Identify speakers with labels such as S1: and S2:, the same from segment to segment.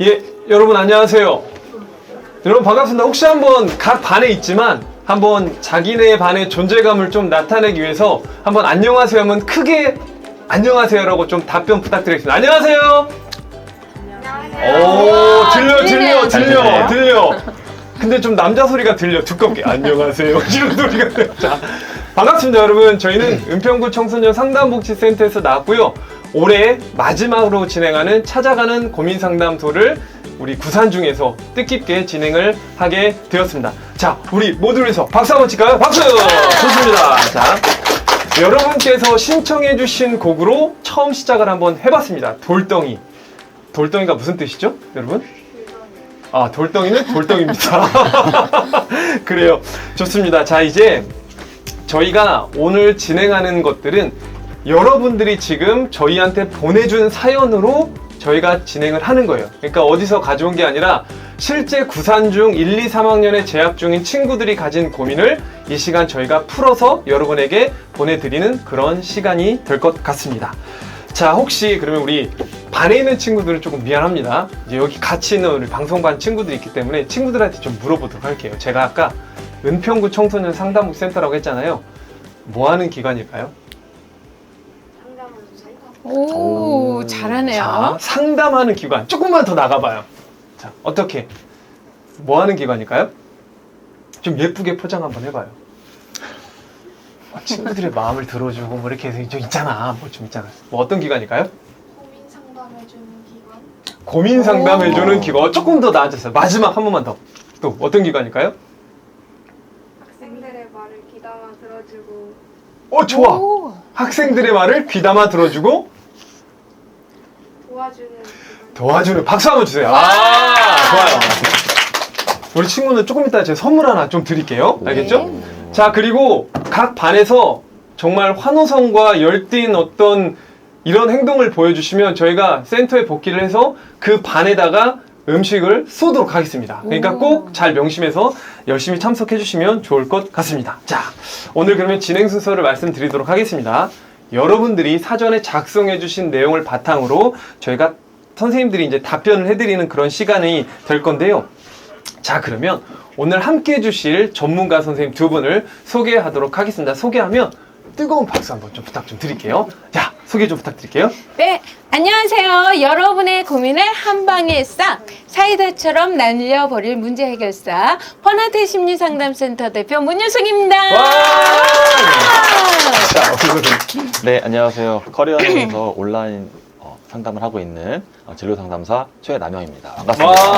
S1: 예, 여러분 안녕하세요. 여러분 반갑습니다. 혹시 한번 각 반에 있지만 한번 자기네 반의 존재감을 좀 나타내기 위해서 한번 안녕하세요 하면 크게 안녕하세요라고 좀 답변 부탁드리겠습니다. 안녕하세요. 오, 들려. 근데 좀 남자 소리가 들려, 두껍게. 안녕하세요. 이런 소리가 들려. 자, 반갑습니다, 여러분. 저희는 은평구 청소년 상담복지센터에서 나왔고요. 올해 마지막으로 진행하는 찾아가는 고민상담소를 우리 구산중에서 뜻깊게 진행을 하게 되었습니다. 자, 우리 모두에서 박수 한번 칠까요? 박수! 좋습니다. 자, 여러분께서 신청해주신 곡으로 처음 시작을 한번 해봤습니다. 돌덩이. 돌덩이가 무슨 뜻이죠, 여러분? 아, 돌덩이는 돌덩이입니다. 그래요. 좋습니다. 자, 이제 저희가 오늘 진행하는 것들은 여러분들이 지금 저희한테 보내준 사연으로 저희가 진행을 하는 거예요. 그러니까 어디서 가져온 게 아니라 실제 구산중 1, 2, 3학년에 재학 중인 친구들이 가진 고민을 이 시간 저희가 풀어서 여러분에게 보내드리는 그런 시간이 될 것 같습니다. 자, 혹시 그러면 우리 반에 있는 친구들은 조금 미안합니다. 이제 여기 같이 있는 우리 방송반 친구들이 있기 때문에 친구들한테 좀 물어보도록 할게요. 제가 아까 은평구 청소년 상담복 센터라고 했잖아요. 뭐 하는 기관일까요?
S2: 오, 잘하네요.
S1: 자, 상담하는 기관. 조금만 더 나가봐요. 자, 어떻게? 뭐 하는 기관일까요? 좀 예쁘게 포장 한번 해봐요. 친구들의 마음을 들어주고 뭐 이렇게 해서 좀 있잖아. 뭐 좀 있잖아. 뭐 어떤 기관일까요?
S3: 고민 상담해주는 기관.
S1: 고민 상담해주는 기관. 조금 더 나아졌어요. 마지막 한 번만 더. 또 어떤 기관일까요?
S3: 학생들의 말을 귀담아 들어주고.
S1: 좋아.
S2: 오.
S1: 학생들의 말을 귀담아 들어주고
S3: 도와주는 기관.
S1: 도와주는. 박수 한번 주세요. 좋아요. 우리 친구는 조금 이따 제가 선물 하나 좀 드릴게요. 알겠죠? 자, 그리고 각 반에서 정말 환호성과 열띤 어떤 이런 행동을 보여주시면 저희가 센터에 복귀를 해서 그 반에다가 음식을 쏘도록 하겠습니다. 그러니까 꼭 잘 명심해서 열심히 참석해 주시면 좋을 것 같습니다. 자, 오늘 그러면 진행 순서를 말씀드리도록 하겠습니다. 여러분들이 사전에 작성해 주신 내용을 바탕으로 저희가 선생님들이 이제 답변을 해드리는 그런 시간이 될 건데요. 자, 그러면 오늘 함께 해주실 전문가 선생님 두 분을 소개하도록 하겠습니다. 소개하면 뜨거운 박수 한번 좀 부탁 좀 드릴게요. 자, 소개 좀 부탁드릴게요.
S2: 네, 안녕하세요. 여러분의 고민을 한 방에 싹 사이다처럼 날려버릴 문제 해결사 퍼나테 심리상담센터 대표 문유숙입니다.
S1: 자, 오늘은
S4: 네, 안녕하세요. 커리어에서 온라인 상담을 하고 있는 진로 상담사 최남영입니다. 반갑습니다.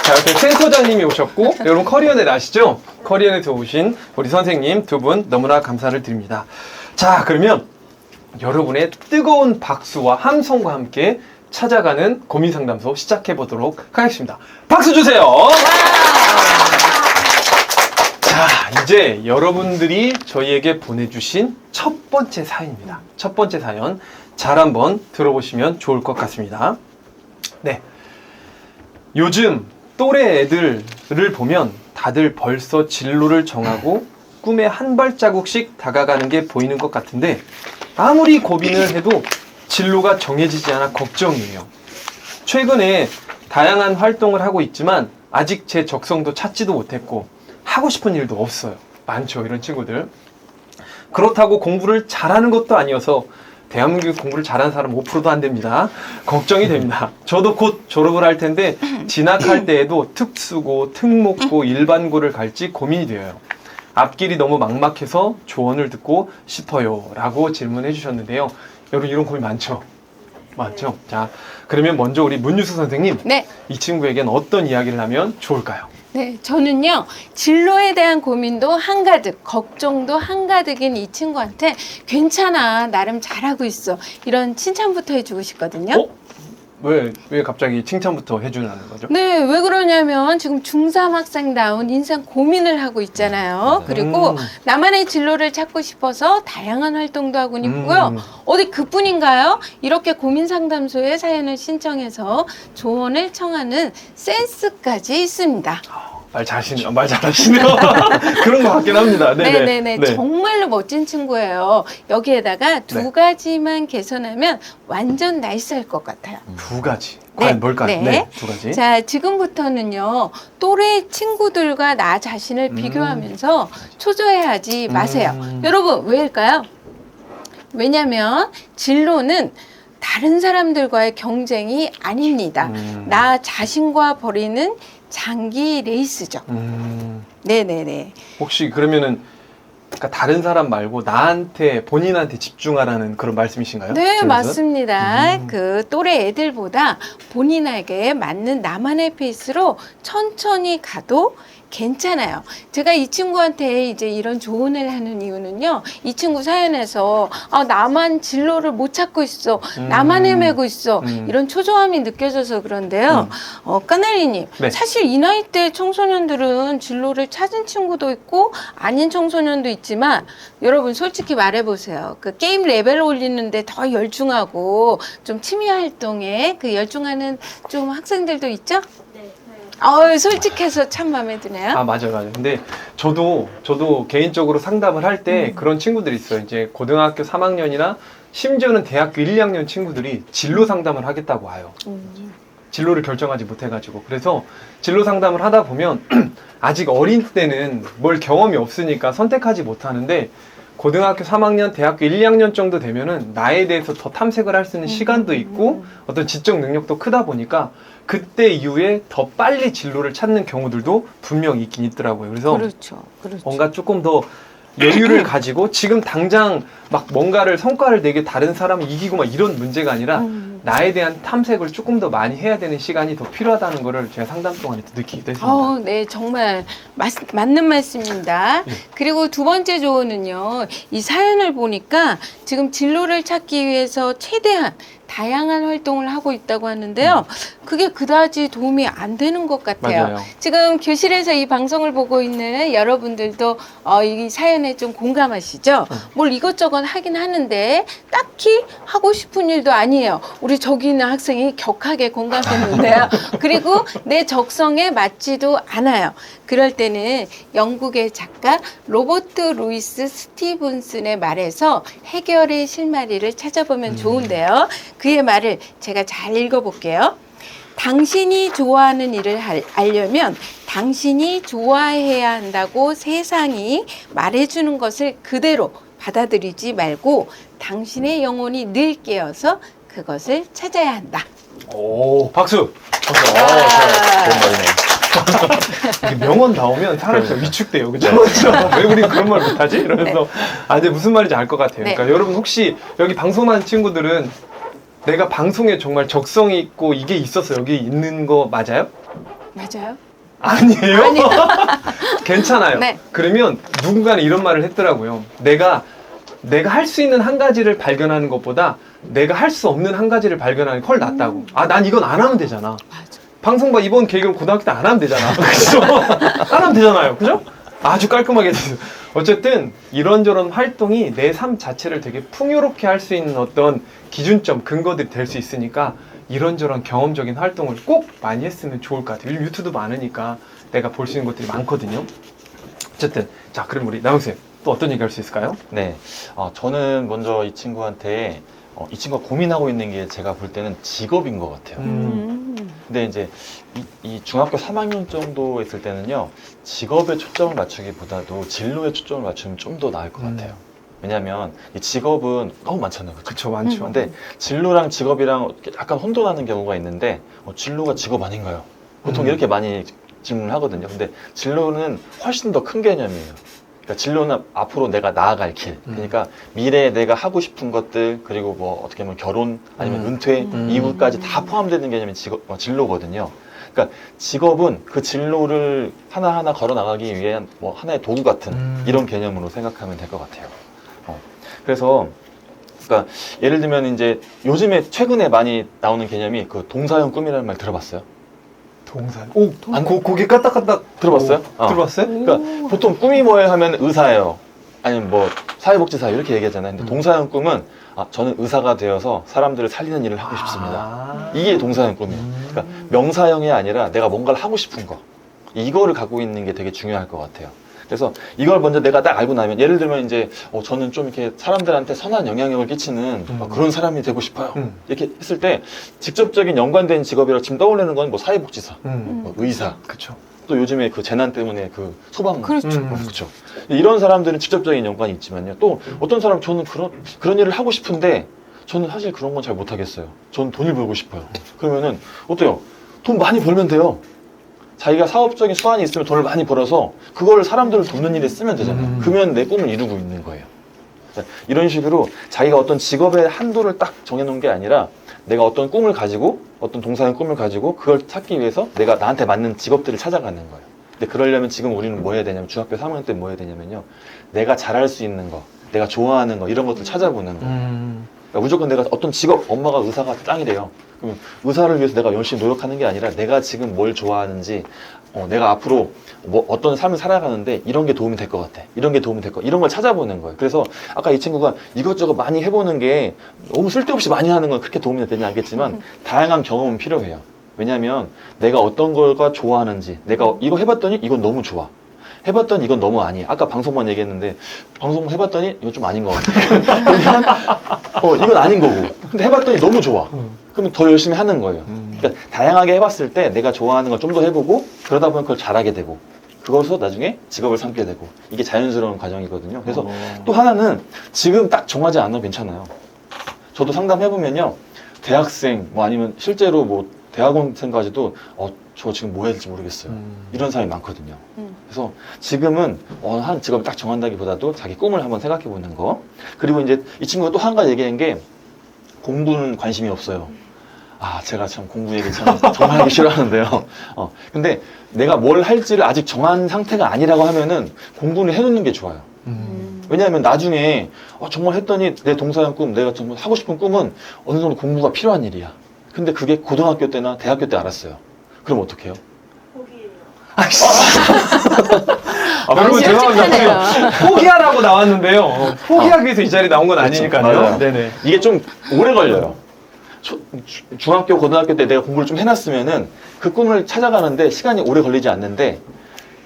S1: 자, 이렇게 센터장님이 오셨고, 여러분 커리어넷 아시죠? 커리어넷에 오신 우리 선생님 두 분 너무나 감사를 드립니다. 자, 그러면 여러분의 뜨거운 박수와 함성과 함께 찾아가는 고민상담소 시작해 보도록 하겠습니다. 박수 주세요! 자, 이제 여러분들이 저희에게 보내주신 첫 번째 사연입니다. 첫 번째 사연 잘 한번 들어보시면 좋을 것 같습니다. 네, 요즘 또래 애들을 보면 다들 벌써 진로를 정하고 꿈에 한 발자국씩 다가가는 게 보이는 것 같은데 아무리 고민을 해도 진로가 정해지지 않아 걱정이에요. 최근에 다양한 활동을 하고 있지만 아직 제 적성도 찾지도 못했고 하고 싶은 일도 없어요. 많죠, 이런 친구들. 그렇다고 공부를 잘하는 것도 아니어서 대한민국에서 공부를 잘하는 사람 5%도 안 됩니다. 걱정이 됩니다. 저도 곧 졸업을 할 텐데 진학할 때에도 특수고 특목고 일반고를 갈지 고민이 되어요. 앞길이 너무 막막해서 조언을 듣고 싶어요 라고 질문해 주셨는데요. 여러분 이런 고민 많죠? 많죠? 자, 그러면 먼저 우리 문유수 선생님,
S2: 네.
S1: 이 친구에겐 어떤 이야기를 하면 좋을까요?
S2: 네, 저는요, 진로에 대한 고민도 한가득, 걱정도 한가득인 이 친구한테 괜찮아, 나름 잘하고 있어. 이런 칭찬부터 해주고 싶거든요.
S1: 왜 갑자기 칭찬부터 해주려는 거죠?
S2: 네, 왜 그러냐면 지금 중3 학생다운 인생 고민을 하고 있잖아요. 그리고 나만의 진로를 찾고 싶어서 다양한 활동도 하고 있고요. 어디 그뿐인가요? 이렇게 고민 상담소에 사연을 신청해서 조언을 청하는 센스까지 있습니다.
S1: 말 잘하시네요. 말 잘하시네요. 그런 것 같긴 합니다.
S2: 네네네.
S1: 네.
S2: 정말로 멋진 친구예요. 여기에다가 두
S1: 네.
S2: 가지만 개선하면 완전 나이스할 것 같아요.
S1: 두 가지. 과연 뭘까요?
S2: 네.
S1: 두 가지.
S2: 자, 지금부터는요, 또래 친구들과 나 자신을 비교하면서 초조해하지 마세요. 여러분, 왜일까요? 왜냐면 진로는 다른 사람들과의 경쟁이 아닙니다. 나 자신과 벌이는 장기 레이스죠. 네네네.
S1: 혹시 그러면은 그러니까 다른 사람 말고 나한테 본인한테 집중하라는 그런 말씀이신가요?
S2: 네,
S1: 저기서?
S2: 맞습니다. 그 또래 애들보다 본인에게 맞는 나만의 페이스로 천천히 가도 괜찮아요. 제가 이 친구한테 이제 이런 조언을 하는 이유는요. 이 친구 사연에서 나만 진로를 못 찾고 있어. 나만 헤매고 있어. 이런 초조함이 느껴져서 그런데요. 까나리님,
S1: 네.
S2: 사실 이 나이 때 청소년들은 진로를 찾은 친구도 있고 아닌 청소년도 있지만 여러분 솔직히 말해보세요. 그 게임 레벨을 올리는데 더 열중하고 좀 취미 활동에 그 열중하는 좀 학생들도 있죠?
S3: 네.
S2: 솔직해서 참 마음에 드네요.
S1: 아, 맞아요. 근데 저도 개인적으로 상담을 할 때 그런 친구들이 있어요. 이제 고등학교 3학년이나 심지어는 대학교 1, 2학년 친구들이 진로 상담을 하겠다고 와요. 진로를 결정하지 못해가지고. 그래서 진로 상담을 하다 보면 아직 어린 때는 뭘 경험이 없으니까 선택하지 못하는데 고등학교 3학년, 대학교 1, 2학년 정도 되면은 나에 대해서 더 탐색을 할 수 있는 시간도 있고 어떤 지적 능력도 크다 보니까 그때 이후에 더 빨리 진로를 찾는 경우들도 분명 있긴 있더라고요. 그래서
S2: 그렇죠.
S1: 뭔가 조금 더 여유를 가지고 지금 당장 막 뭔가를 성과를 내게 다른 사람을 이기고 막 이런 문제가 아니라 나에 대한 탐색을 조금 더 많이 해야 되는 시간이 더 필요하다는 거를 제가 상담 동안에 또 느끼기도 했습니다.
S2: 네, 정말 맞는 말씀입니다.
S1: 네.
S2: 그리고 두 번째 조언은요, 이 사연을 보니까 지금 진로를 찾기 위해서 최대한 다양한 활동을 하고 있다고 하는데요. 그게 그다지 도움이 안 되는 것 같아요.
S1: 맞아요.
S2: 지금 교실에서 이 방송을 보고 있는 여러분들도 이 사연에 좀 공감하시죠? 뭘 이것저것 하긴 하는데 딱히 하고 싶은 일도 아니에요. 우리 저기 있는 학생이 격하게 공감했는데요. 그리고 내 적성에 맞지도 않아요. 그럴 때는 영국의 작가 로버트 루이스 스티븐슨의 말에서 해결의 실마리를 찾아보면 좋은데요. 그의 말을 제가 잘 읽어볼게요. 당신이 좋아하는 일을 알려면 당신이 좋아해야 한다고 세상이 말해주는 것을 그대로 받아들이지 말고 당신의 영혼이 늘 깨어서 그것을 찾아야 한다.
S1: 오, 박수!
S4: 좋은 말이네요.
S1: 이게 명언 나오면 사람이 좀 위축돼요. 그죠? 왜 우리 그런 말 못하지? 이러면서. 근데 무슨 말인지 알 것 같아요.
S2: 네.
S1: 그러니까 여러분 혹시 여기 방송하는 친구들은 내가 방송에 정말 적성이 있고 이게 있어서 여기 있는 거 맞아요?
S2: 맞아요?
S1: 아니에요?
S2: 아니요.
S1: 괜찮아요.
S2: 네.
S1: 그러면 누군가는 이런 말을 했더라고요. 내가 할 수 있는 한 가지를 발견하는 것보다 내가 할 수 없는 한 가지를 발견하는 게 훨 낫다고. 난 이건 안 하면 되잖아.
S2: 맞아.
S1: 방송 봐, 이번 계획은 고등학교 때 안 하면 되잖아. 그죠? 안 하면 되잖아요. 그죠? 아주 깔끔하게 해주세요. 어쨌든 이런저런 활동이 내 삶 자체를 되게 풍요롭게 할 수 있는 어떤 기준점, 근거들이 될 수 있으니까 이런저런 경험적인 활동을 꼭 많이 했으면 좋을 것 같아요. 요즘 유튜브도 많으니까 내가 볼 수 있는 것들이 많거든요. 어쨌든 자, 그럼 우리 나영쌤 또 어떤 얘기 할 수 있을까요?
S4: 네, 저는 먼저 이 친구한테 이 친구가 고민하고 있는 게 제가 볼 때는 직업인 것 같아요. 근데 이제 이 중학교 3학년 정도 있을 때는요, 직업에 초점을 맞추기보다도 진로에 초점을 맞추면 좀 더 나을 것 같아요. 왜냐면 이 직업은 너무 많잖아요.
S1: 그쵸, 많죠.
S4: 근데 진로랑 직업이랑 약간 혼돈하는 경우가 있는데 진로가 직업 아닌가요? 보통 이렇게 많이 질문을 하거든요. 근데 진로는 훨씬 더 큰 개념이에요. 그러니까 진로는 앞으로 내가 나아갈 길. 그러니까 미래에 내가 하고 싶은 것들, 그리고 뭐 어떻게 보면 결혼 아니면 은퇴 이후까지 다 포함되는 개념이 진로거든요. 그러니까 직업은 그 진로를 하나하나 걸어 나가기 위한 뭐 하나의 도구 같은 이런 개념으로 생각하면 될 것 같아요. 그래서 그러니까 예를 들면 이제 요즘에 최근에 많이 나오는 개념이 그 동사형 꿈이라는 말 들어봤어요?
S1: 동산. 오, 고개 까딱까딱
S4: 들어봤어요?
S1: 들어봤어요?
S4: 그러니까 보통 꿈이 뭐예요 하면 의사예요. 아니면 뭐 사회복지사 이렇게 얘기하잖아요. 근데 동사형 꿈은 저는 의사가 되어서 사람들을 살리는 일을 하고 싶습니다. 이게 동사형 꿈이에요. 그러니까 명사형이 아니라 내가 뭔가를 하고 싶은 거. 이거를 갖고 있는 게 되게 중요할 것 같아요. 그래서 이걸 먼저 내가 딱 알고 나면, 예를 들면 이제 저는 좀 이렇게 사람들한테 선한 영향력을 끼치는 그런 사람이 되고 싶어요. 이렇게 했을 때 직접적인 연관된 직업이라고 지금 떠올리는 건 뭐 사회복지사, 뭐 의사,
S1: 그렇죠.
S4: 또 요즘에 그 재난 때문에 그 소방관,
S2: 그렇죠.
S4: 그렇죠. 이런 사람들은 직접적인 연관이 있지만요. 또 어떤 사람 저는 그런 일을 하고 싶은데 저는 사실 그런 건 잘 못하겠어요. 저는 돈을 벌고 싶어요. 그러면은 어때요? 돈 많이 벌면 돼요. 자기가 사업적인 수완이 있으면 돈을 많이 벌어서 그걸 사람들을 돕는 일에 쓰면 되잖아요. 그러면 내 꿈을 이루고 있는 거예요. 이런 식으로 자기가 어떤 직업의 한도를 딱 정해놓은 게 아니라 내가 어떤 꿈을 가지고, 어떤 동사의 꿈을 가지고 그걸 찾기 위해서 내가 나한테 맞는 직업들을 찾아가는 거예요. 근데 그러려면 지금 우리는 뭐 해야 되냐면, 중학교 3학년 때 뭐 해야 되냐면요, 내가 잘할 수 있는 거, 내가 좋아하는 거, 이런 것들 찾아보는 거예요. 그러니까 무조건 내가 어떤 직업, 엄마가 의사가 짱이래요. 그러면 의사를 위해서 내가 열심히 노력하는 게 아니라 내가 지금 뭘 좋아하는지, 내가 앞으로 뭐 어떤 삶을 살아가는데 이런 게 도움이 될 것 같아, 이런 게 도움이 될 것 같아, 이런 걸 찾아보는 거예요. 그래서 아까 이 친구가 이것저것 많이 해보는 게 너무 쓸데없이 많이 하는 건 그렇게 도움이 되지 않겠지만 다양한 경험은 필요해요. 왜냐하면 내가 어떤 걸가 좋아하는지, 내가 이거 해봤더니 이건 너무 좋아, 해봤더니 이건 너무 아니야. 아까 방송만 얘기했는데 방송 해봤더니 이건 좀 아닌 것 같아. 그러면 이건 아닌 거고, 근데 해봤더니 너무 좋아. 그러면 더 열심히 하는 거예요. 그러니까 다양하게 해봤을 때 내가 좋아하는 걸 좀 더 해보고, 그러다 보면 그걸 잘하게 되고, 그것으로 나중에 직업을 삼게 되고, 이게 자연스러운 과정이거든요. 그래서 또 하나는 지금 딱 정하지 않아도 괜찮아요. 저도 상담해보면요, 대학생 뭐 아니면 실제로 뭐 대학원생까지도 저 지금 뭐 해야 될지 모르겠어요. 이런 사람이 많거든요. 그래서 지금은 한 직업을 딱 정한다기보다도 자기 꿈을 한번 생각해 보는 거. 그리고 이제 이 친구가 또 한 가지 얘기한 게, 공부는 관심이 없어요. 제가 참 공부 얘기 참 정말 하기 싫어하는데요. 근데 내가 뭘 할지를 아직 정한 상태가 아니라고 하면은 공부를 해놓는 게 좋아요. 왜냐하면 나중에 정말 했더니 내 동사의 꿈, 내가 정말 하고 싶은 꿈은 어느 정도 공부가 필요한 일이야. 근데 그게 고등학교 때나 대학교 때 알았어요. 그럼 어떡해요?
S3: 포기해요.
S1: 여러분 죄송합니다.
S2: 솔직하네요.
S1: 포기하라고 나왔는데요. 포기하기 위해서 이 자리에 나온 건 아니니까요.
S4: 맞아요.
S1: 네네.
S4: 이게 좀 오래 걸려요. 중학교, 고등학교 때 내가 공부를 좀 해놨으면은 그 꿈을 찾아가는데 시간이 오래 걸리지 않는데,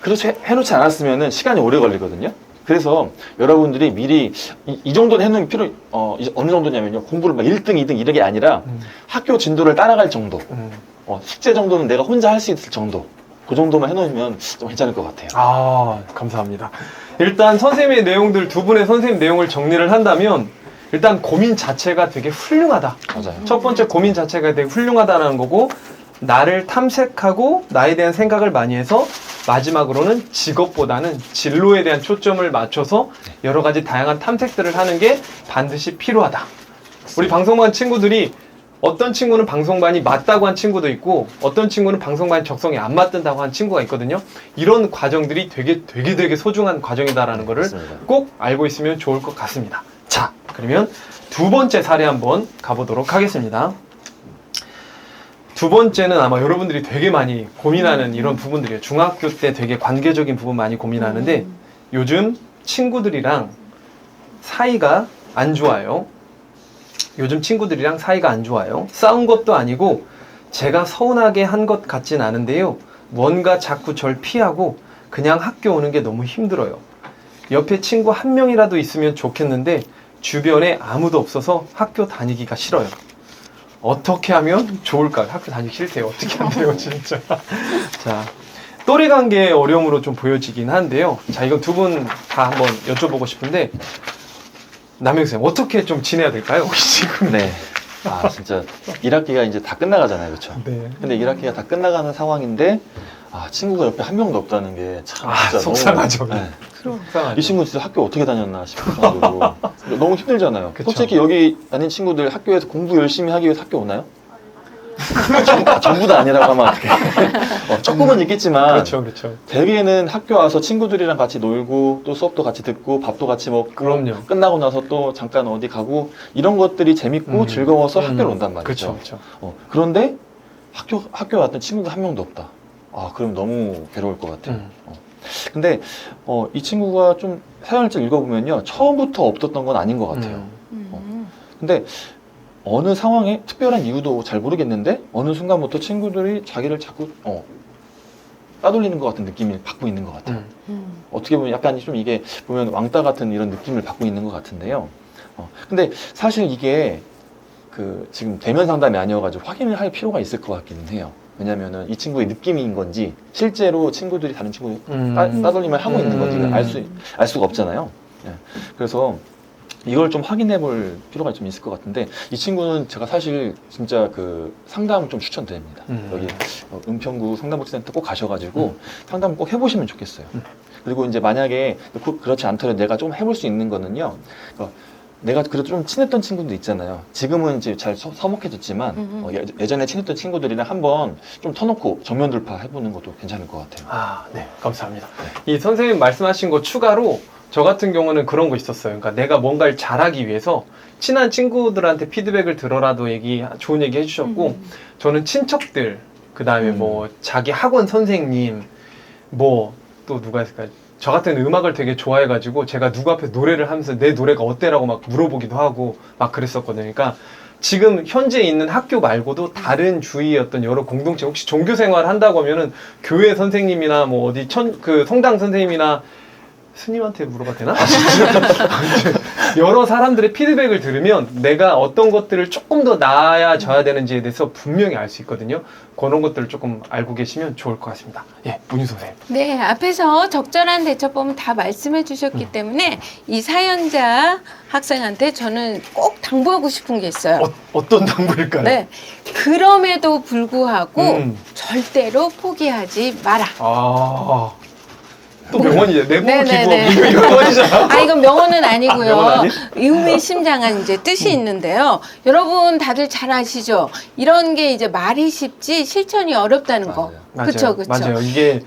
S4: 그렇지 해놓지 않았으면은 시간이 오래 걸리거든요. 그래서 여러분들이 미리 이 정도는 해놓는 게 이제 어느 정도냐면요, 공부를 막 1등, 2등 이런 게 아니라 학교 진도를 따라갈 정도, 숙제 정도는 내가 혼자 할 수 있을 정도, 그 정도만 해놓으면 좀 괜찮을 것 같아요.
S1: 감사합니다. 일단 선생님의 내용들, 두 분의 선생님 내용을 정리를 한다면, 일단 고민 자체가 되게 훌륭하다.
S4: 맞아요.
S1: 첫 번째 고민 자체가 되게 훌륭하다는 거고, 나를 탐색하고 나에 대한 생각을 많이 해서 마지막으로는 직업보다는 진로에 대한 초점을 맞춰서 여러 가지 다양한 탐색들을 하는 게 반드시 필요하다. 우리 방송반 친구들이, 어떤 친구는 방송반이 맞다고 한 친구도 있고, 어떤 친구는 방송반이 적성에 안 맞는다고 한 친구가 있거든요. 이런 과정들이 되게 소중한 과정이다라는 거를
S4: 맞습니다.
S1: 꼭 알고 있으면 좋을 것 같습니다. 자, 그러면 두 번째 사례 한번 가보도록 하겠습니다. 두 번째는 아마 여러분들이 되게 많이 고민하는 이런 부분들이에요. 중학교 때 되게 관계적인 부분 많이 고민하는데, 요즘 친구들이랑 사이가 안 좋아요. 요즘 친구들이랑 사이가 안 좋아요. 싸운 것도 아니고 제가 서운하게 한 것 같진 않은데요, 뭔가 자꾸 절 피하고 그냥 학교 오는 게 너무 힘들어요. 옆에 친구 한 명이라도 있으면 좋겠는데 주변에 아무도 없어서 학교 다니기가 싫어요. 어떻게 하면 좋을까요? 학교 다니기 싫대요. 어떻게 하면 돼요, 진짜. 자, 또래 관계의 어려움으로 좀 보여지긴 한데요. 자, 이거 두 분 다 한번 여쭤보고 싶은데, 남영 쌤, 어떻게 좀 지내야 될까요? 혹시 지금?
S4: 네. 진짜 1학기가 이제 다 끝나가잖아요. 그렇죠?
S1: 네.
S4: 근데 1학기가 다 끝나가는 상황인데, 친구가 옆에 한 명도 없다는 게 참 진짜
S1: 속상하죠.
S4: 너무, 네.
S1: 속상하죠.
S4: 이 친구 진짜 학교 어떻게 다녔나 싶을 정도로 너무 힘들잖아요.
S1: 그쵸.
S4: 솔직히 여기 아닌 친구들 학교에서 공부 열심히 하기 위해서 학교 오나요?
S3: 아니요.
S4: 전부 다 아니라고 하면 어떡해. 조금은 있겠지만
S1: 그렇죠, 그렇죠.
S4: 대개는 학교 와서 친구들이랑 같이 놀고, 또 수업도 같이 듣고, 밥도 같이 먹고,
S1: 그럼요.
S4: 끝나고 나서 또 잠깐 어디 가고, 이런 것들이 재밌고 즐거워서 학교를 온단 말이죠.
S1: 그렇죠, 그렇죠.
S4: 그런데 학교 왔던 친구가 한 명도 없다. 그럼 너무 괴로울 것 같아요. 근데 이 친구가 좀 사연을 좀 읽어보면요, 처음부터 없었던 건 아닌 것 같아요. 근데 어느 상황에 특별한 이유도 잘 모르겠는데 어느 순간부터 친구들이 자기를 자꾸 따돌리는 것 같은 느낌을 받고 있는 것 같아요. 어떻게 보면 약간 좀 이게 보면 왕따 같은 이런 느낌을 받고 있는 것 같은데요. 근데 사실 이게 그 지금 대면 상담이 아니어가지고 확인을 할 필요가 있을 것 같기는 해요. 왜냐면은 이 친구의 느낌인 건지 실제로 친구들이 다른 친구 따돌림을 하고 있는 건지 알 수가 없잖아요. 예. 그래서 이걸 좀 확인해 볼 필요가 좀 있을 것 같은데 이 친구는 제가 사실 진짜 그 상담을 좀 추천드립니다. 여기 은평구 상담복지센터 꼭 가셔가지고 상담을 꼭 해보시면 좋겠어요. 그리고 이제 만약에 그렇지 않더라도 내가 좀 해볼 수 있는 거는요. 내가 그래도 좀 친했던 친구도 있잖아요. 지금은 이제 잘 서먹해졌지만 예전에 친했던 친구들이랑 한번 좀 터놓고 정면 돌파 해보는 것도 괜찮을 것 같아요.
S1: 아, 네, 감사합니다. 이 선생님 말씀하신 거 추가로 저 같은 경우는 그런 거 있었어요. 그러니까 내가 뭔가를 잘하기 위해서 친한 친구들한테 피드백을 들어라도 좋은 얘기 해주셨고, 저는 친척들, 그 다음에 뭐 자기 학원 선생님, 뭐 또 누가 있을까요? 저 같은 음악을 되게 좋아해가지고 제가 누구 앞에 노래를 하면서 내 노래가 어때라고 막 물어보기도 하고 막 그랬었거든요. 그러니까 지금 현재 있는 학교 말고도 다른 주위의 어떤 여러 공동체, 혹시 종교 생활 한다고 하면은 교회 선생님이나 뭐 어디 그 성당 선생님이나 스님한테 물어봐도 되나? 여러 사람들의 피드백을 들으면 내가 어떤 것들을 조금 더 나아져야 되는지에 대해서 분명히 알 수 있거든요. 그런 것들을 조금 알고 계시면 좋을 것 같습니다. 예, 문희 선생님.
S2: 네, 앞에서 적절한 대처법은 다 말씀해 주셨기 때문에 이 사연자 학생한테 저는 꼭 당부하고 싶은 게 있어요.
S1: 어떤 당부일까요?
S2: 네, 그럼에도 불구하고 절대로 포기하지 마라.
S1: 아, 또 명언이죠. 내부
S2: 네네네.
S1: 기부 이거 명언이잖아.
S2: 아, 이건 명언은 아니고요.
S1: 명언 아니?
S2: 의미심장한 이제 뜻이 있는데요. 여러분 다들 잘 아시죠? 이런 게 이제 말이 쉽지 실천이 어렵다는 거.
S4: 맞아요.
S2: 그쵸, 그쵸.
S1: 맞아요. 이게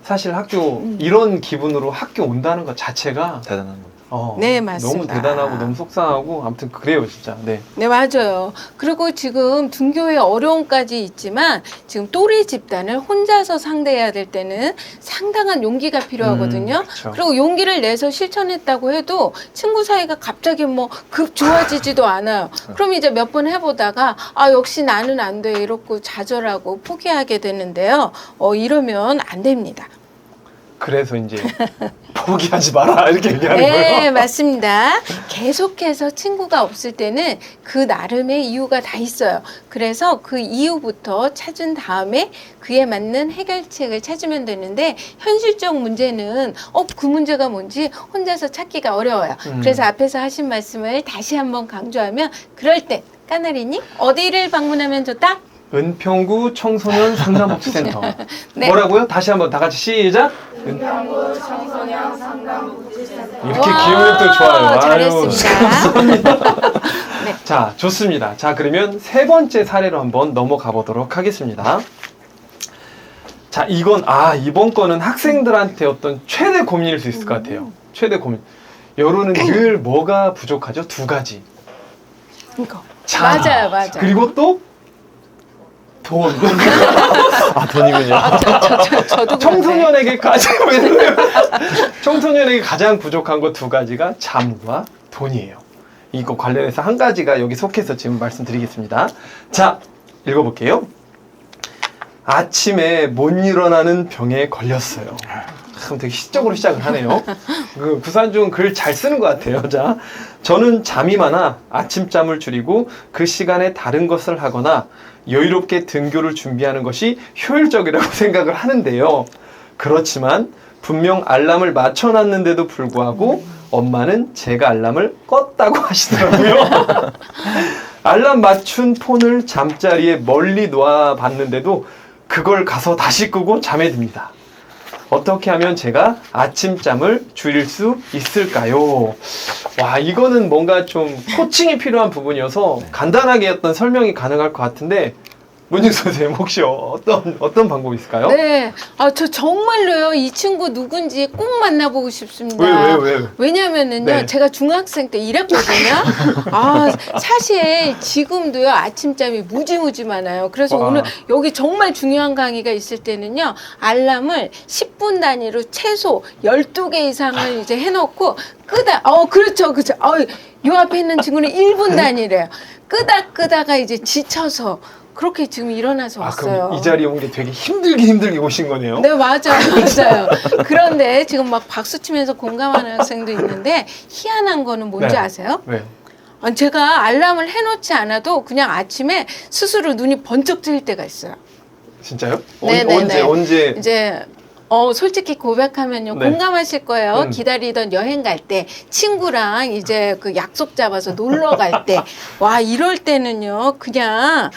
S1: 사실 학교 이런 기분으로 학교 온다는 것 자체가
S4: 대단한 거.
S2: 네, 맞습니다.
S1: 너무 대단하고 너무 속상하고 아무튼 그래요, 진짜. 네.
S2: 네, 맞아요. 그리고 지금 등교의 어려움까지 있지만 지금 또래 집단을 혼자서 상대해야 될 때는 상당한 용기가 필요하거든요.
S1: 그쵸.
S2: 그리고 용기를 내서 실천했다고 해도 친구 사이가 갑자기 뭐 급 좋아지지도 않아요. 그럼 이제 몇 번 해보다가 아, 역시 나는 안 돼. 이러고 좌절하고 포기하게 되는데요. 이러면 안 됩니다.
S1: 그래서 이제 포기하지 마라 이렇게 얘기하는
S2: 네,
S1: 거예요.
S2: 맞습니다. 계속해서 친구가 없을 때는 그 나름의 이유가 다 있어요. 그래서 그 이유부터 찾은 다음에 그에 맞는 해결책을 찾으면 되는데 현실적 문제는 그 문제가 뭔지 혼자서 찾기가 어려워요. 그래서 앞에서 하신 말씀을 다시 한번 강조하면 그럴 때 까나리님 어디를 방문하면 좋다?
S1: 은평구 청소년 상담복지센터.
S2: 네.
S1: 뭐라고요? 다시 한번 다 같이 시작. 은평구 청소년 상담복지센터. 이렇게 기억력도 좋아요.
S2: 잘했습니다. 네.
S1: 자, 좋습니다. 자, 그러면 세 번째 사례로 한번 넘어가 보도록 하겠습니다. 자, 이번 거는 학생들한테 어떤 최대 고민일 수 있을 것 같아요. 최대 고민. 여론은 늘 뭐가 부족하죠? 두 가지.
S2: 이거.
S1: 자,
S2: 맞아요.
S1: 그리고 또 돈.
S4: 아, 돈이군요.
S2: 저도
S1: 청소년에게 가장 부족한 거 두 가지가 잠과 돈이에요. 이거 관련해서 한 가지가 여기 속해서 지금 말씀드리겠습니다. 자, 읽어볼게요. 아침에 못 일어나는 병에 걸렸어요. 그럼 되게 시적으로 시작을 하네요. 그 구산중 글 잘 쓰는 것 같아요. 자, 저는 잠이 많아 아침잠을 줄이고 그 시간에 다른 것을 하거나 여유롭게 등교를 준비하는 것이 효율적이라고 생각을 하는데요. 그렇지만 분명 알람을 맞춰놨는데도 불구하고 엄마는 제가 알람을 껐다고 하시더라고요. 알람 맞춘 폰을 잠자리에 멀리 놓아봤는데도 그걸 가서 다시 끄고 잠에 듭니다. 어떻게 하면 제가 아침잠을 줄일 수 있을까요? 와, 이거는 뭔가 좀 코칭이 필요한 부분이어서 간단하게 어떤 설명이 가능할 것 같은데 문희 선생님 혹시 어떤 방법이 있을까요?
S2: 네, 저 정말로요 이 친구 누군지 꼭 만나보고 싶습니다.
S1: 왜?
S2: 왜냐면은요
S1: 네.
S2: 제가 중학생 때 이랬거든요. 사실 지금도요 아침잠이 무지무지 많아요. 그래서
S1: 와.
S2: 오늘 여기 정말 중요한 강의가 있을 때는요 알람을 10분 단위로 최소 12개 이상을 이제 해놓고 그렇죠. 요 앞에 있는 친구는 1분 단위래요. 끄다가 이제 지쳐서 그렇게 지금 일어나서 왔어요.
S1: 그럼 이 자리에 온 게 되게 힘들게 오신 거네요.
S2: 네, 맞아요. 맞아요. 그런데 지금 막 박수 치면서 공감하는 학생도 있는데 희한한 거는 뭔지
S1: 네.
S2: 아세요?
S1: 네.
S2: 제가 알람을 해놓지 않아도 그냥 아침에 스스로 눈이 번쩍 뜨일 때가 있어요.
S1: 진짜요?
S2: 네네네.
S1: 언제?
S2: 이제 솔직히 고백하면요
S1: 네.
S2: 공감하실 거예요. 기다리던 여행 갈 때 친구랑 이제 그 약속 잡아서 놀러 갈 때 와 이럴 때는요 그냥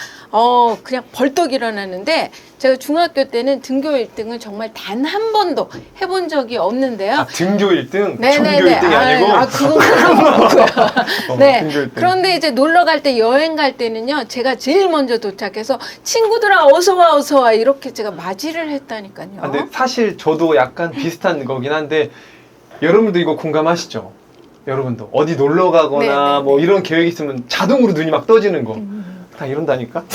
S2: 벌떡 일어나는데 제가 중학교 때는 등교 1등을 정말 단 한 번도 해본 적이 없는데요.
S1: 등교 1등?
S2: 네네네.
S1: 중교 1등이 아니고?
S2: 그건 그렇고요. 네.
S1: 등교 1등.
S2: 그런데 이제 놀러 갈 때 여행 갈 때는요, 제가 제일 먼저 도착해서 친구들아 어서 와 이렇게 제가 맞이를 했다니까요.
S1: 근데 사실 저도 약간 비슷한 거긴 한데 여러분도 이거 공감하시죠? 여러분도 어디 놀러 가거나
S2: 네네네.
S1: 뭐 이런 계획 있으면 자동으로 눈이 막 떠지는 거. 다 이런다니까?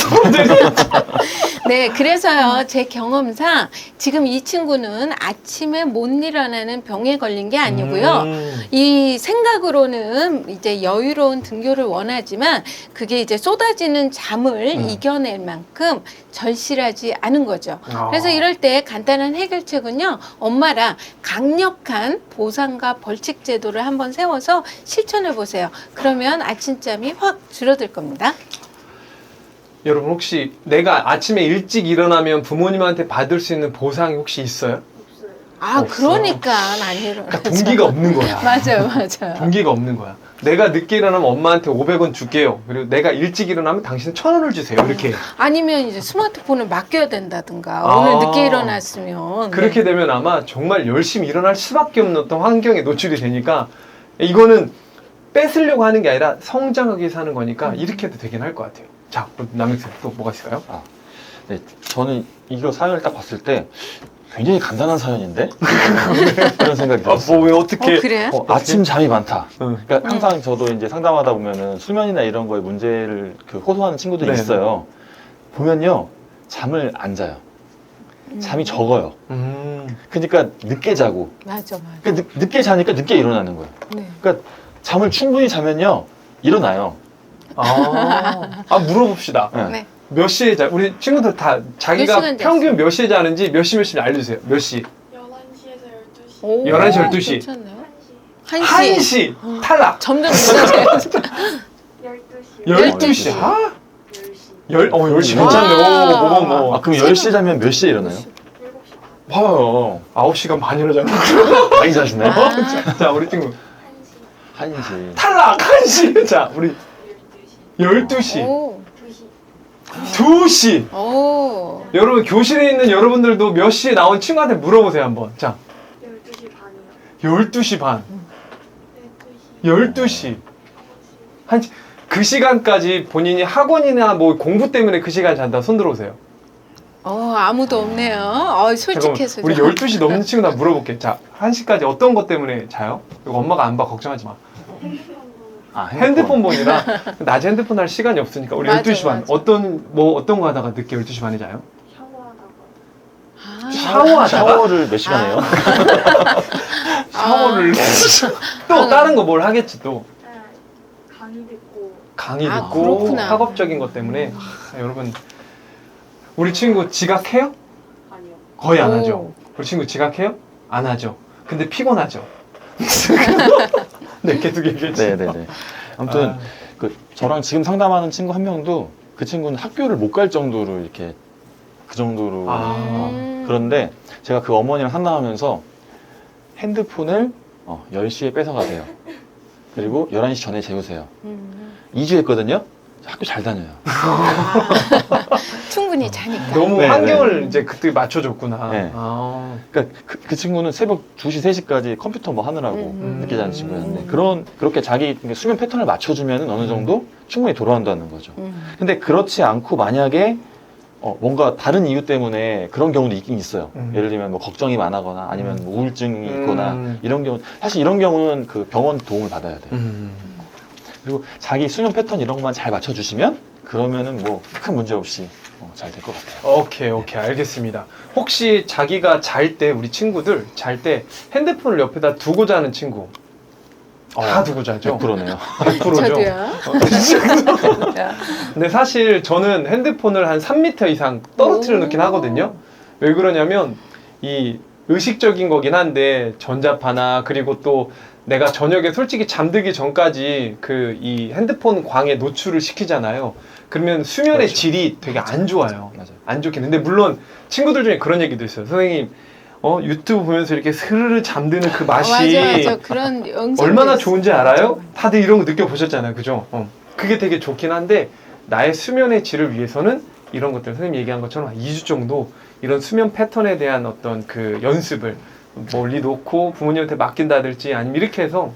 S2: 네, 그래서요, 제 경험상 지금 이 친구는 아침에 못 일어나는 병에 걸린 게 아니고요. 이 생각으로는 이제 여유로운 등교를 원하지만 그게 이제 쏟아지는 잠을 이겨낼 만큼 절실하지 않은 거죠. 그래서 이럴 때 간단한 해결책은요, 엄마랑 강력한 보상과 벌칙 제도를 한번 세워서 실천해 보세요. 그러면 아침잠이 확 줄어들 겁니다.
S1: 여러분 혹시 내가 아침에 일찍 일어나면 부모님한테 받을 수 있는 보상이 혹시 있어요?
S3: 없어요.
S1: 없어.
S2: 그러니까 안 일어나죠.
S1: 그러니까 동기가 없는 거야.
S2: 맞아요.
S1: 동기가 없는 거야. 내가 늦게 일어나면 엄마한테 500원 줄게요. 그리고 내가 일찍 일어나면 당신은 1000원을 주세요. 이렇게.
S2: 아니면 이제 스마트폰을 맡겨야 된다든가
S1: 아.
S2: 오늘 늦게 일어났으면
S1: 그렇게 되면 아마 정말 열심히 일어날 수밖에 없는 어떤 환경에 노출이 되니까 이거는 뺏으려고 하는 게 아니라 성장하기 위해서 하는 거니까 이렇게 해도 되긴 할 것 같아요. 자, 남익쌤 또 뭐가 있을까요?
S4: 네, 저는 이거 사연을 딱 봤을 때 굉장히 간단한 사연인데? 그런 생각이 들었어요.
S1: 뭐 왜 어떻게?
S2: 그래요?
S4: 아침 잠이 많다.
S1: 응.
S4: 그러니까 항상 저도 이제 상담하다 보면은 수면이나 이런 거에 문제를 호소하는 친구들이
S1: 네.
S4: 있어요. 보면요, 잠을 안 자요. 잠이 적어요. 그러니까 늦게 자고.
S2: 맞아.
S4: 그러니까 늦게 자니까 늦게 일어나는 거예요.
S2: 네.
S4: 그러니까 잠을 충분히 자면요, 일어나요.
S1: 물어봅시다.
S4: 네.
S2: 네.
S1: 몇 시에 자? 우리 친구들 다
S2: 몇
S1: 자기가
S2: 시간
S1: 평균 몇 시에 자는지 몇 시 알려주세요. 몇 시?
S3: 11시에서 12시.
S2: 오,
S1: 11시, 12시.
S2: 괜찮네요.
S3: 1시.
S2: 1시.
S1: 1시! 탈락!
S2: 점점 늦어져요.
S3: 12시.
S1: 12시. 아?
S3: 10시.
S1: 10시
S2: 와.
S1: 괜찮네. 뭐.
S4: 아, 그럼 10시에 자면 몇 시에 일어나요?
S3: 7시.
S1: 봐요. 9시간 반이나 자는
S4: 많이 자시나요?
S1: 자, 우리 친구.
S3: 1시.
S4: 1시.
S1: 탈락! 1시! 자, 우리 12시.
S2: 오.
S3: 2시.
S1: 2시!
S2: 오.
S1: 여러분, 교실에 있는 여러분들도 몇 시에 나온 친구한테 물어보세요, 한번. 자,
S3: 12시 반이요.
S1: 12시 반.
S3: 12시.
S1: 12시. 그 시간까지 본인이 학원이나 뭐 공부 때문에 그 시간 잔다. 손 들어오세요.
S2: 아무도 없네요. 솔직해서.
S1: 우리 12시 넘는 친구 나 물어볼게. 자, 1시까지 어떤 것 때문에 자요? 이거 엄마가 안 봐. 걱정하지 마.
S4: 아,
S1: 핸드폰 보느라 낮에 핸드폰 할 시간이 없으니까 우리
S2: 맞아,
S1: 12시 반.
S2: 맞아.
S1: 어떤 거 하다가 늦게 12시 반에 자요?
S3: 샤워하다가.
S1: 샤워하다가?
S4: 샤워를 몇 시간 해요?
S1: 샤워를 또 다른 거 뭘 하겠지 또.
S3: 네. 강의 듣고.
S1: 강의
S2: 아,
S1: 듣고
S2: 그렇구나.
S1: 학업적인 것 때문에 여러분 우리 친구 지각해요?
S3: 아니요.
S1: 거의 안
S2: 오.
S1: 하죠. 우리 친구 지각해요? 안 하죠. 근데 피곤하죠. 네, 계속 얘기했지.
S4: 네네네. 아무튼 저랑 지금 상담하는 친구 한 명도 그 친구는 학교를 못 갈 정도로 이렇게 그 정도로 그런데 제가 그 어머니랑 상담하면서 핸드폰을 10시에 뺏어가세요. 그리고 11시 전에 재우세요. 2주 했거든요. 학교 잘 다녀요.
S2: 충분히 자니까.
S1: 너무
S4: 네,
S1: 환경을 이제 그때 맞춰줬구나.
S4: 네.
S1: 아.
S4: 그러니까 그 친구는 새벽 2시, 3시까지 컴퓨터 뭐 하느라고 늦게 자는 친구였는데 그렇게 자기 수면 패턴을 맞춰주면 어느 정도 충분히 돌아온다는 거죠. 근데 그렇지 않고 만약에 뭔가 다른 이유 때문에 그런 경우도 있긴 있어요. 예를 들면 뭐 걱정이 많거나 아니면 뭐 우울증이 있거나 이런 경우 사실 이런 경우는 그 병원 도움을 받아야 돼요. 그리고 자기 수면 패턴 이런 것만 잘 맞춰주시면 그러면은 뭐 큰 문제 없이 잘 될 것 같아요.
S1: 오케이, 알겠습니다. 혹시 자기가 잘 때, 우리 친구들 잘 때 핸드폰을 옆에다 두고 자는 친구 다 두고 자죠.
S4: 100%네요.
S1: 100%죠.
S2: 저도요.
S1: 근데 사실 저는 핸드폰을 한 3m 이상 떨어뜨려 놓긴 하거든요. 왜 그러냐면 이 의식적인 거긴 한데 전자파나 그리고 또 내가 저녁에 솔직히 잠들기 전까지 그 이 핸드폰 광에 노출을 시키잖아요. 그러면 수면의
S4: 그렇죠.
S1: 질이 되게 안 좋아요.
S4: 맞아요.
S1: 안 좋긴. 근데 물론 친구들 중에 그런 얘기도 있어요. 선생님, 유튜브 보면서 이렇게 스르르 잠드는 그 맛이
S2: 맞아. 그런 영상
S1: 얼마나 좋은지 알아요? 다들 이런 거 느껴보셨잖아요. 그죠? 그게 되게 좋긴 한데 나의 수면의 질을 위해서는 이런 것들 선생님 얘기한 것처럼 한 2주 정도 이런 수면 패턴에 대한 어떤 그 연습을 멀리 놓고 부모님한테 맡긴다든지 아니면 이렇게 해서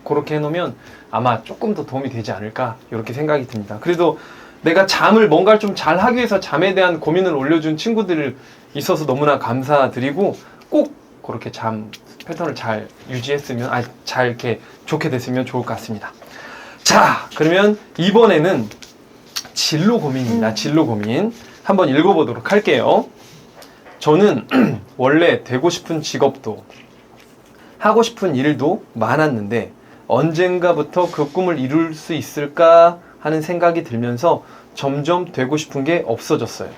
S1: 그렇게 해놓으면 아마 조금 더 도움이 되지 않을까 이렇게 생각이 듭니다. 그래도 내가 잠을 뭔가를 좀 잘 하기 위해서 잠에 대한 고민을 올려준 친구들 있어서 너무나 감사드리고 꼭 그렇게 잠 패턴을 잘 유지했으면 잘 이렇게 좋게 됐으면 좋을 것 같습니다. 자, 그러면 이번에는 진로 고민입니다. 진로 고민 한번 읽어보도록 할게요. 저는 원래 되고 싶은 직업도 하고 싶은 일도 많았는데 언젠가부터 그 꿈을 이룰 수 있을까 하는 생각이 들면서 점점 되고 싶은 게 없어졌어요.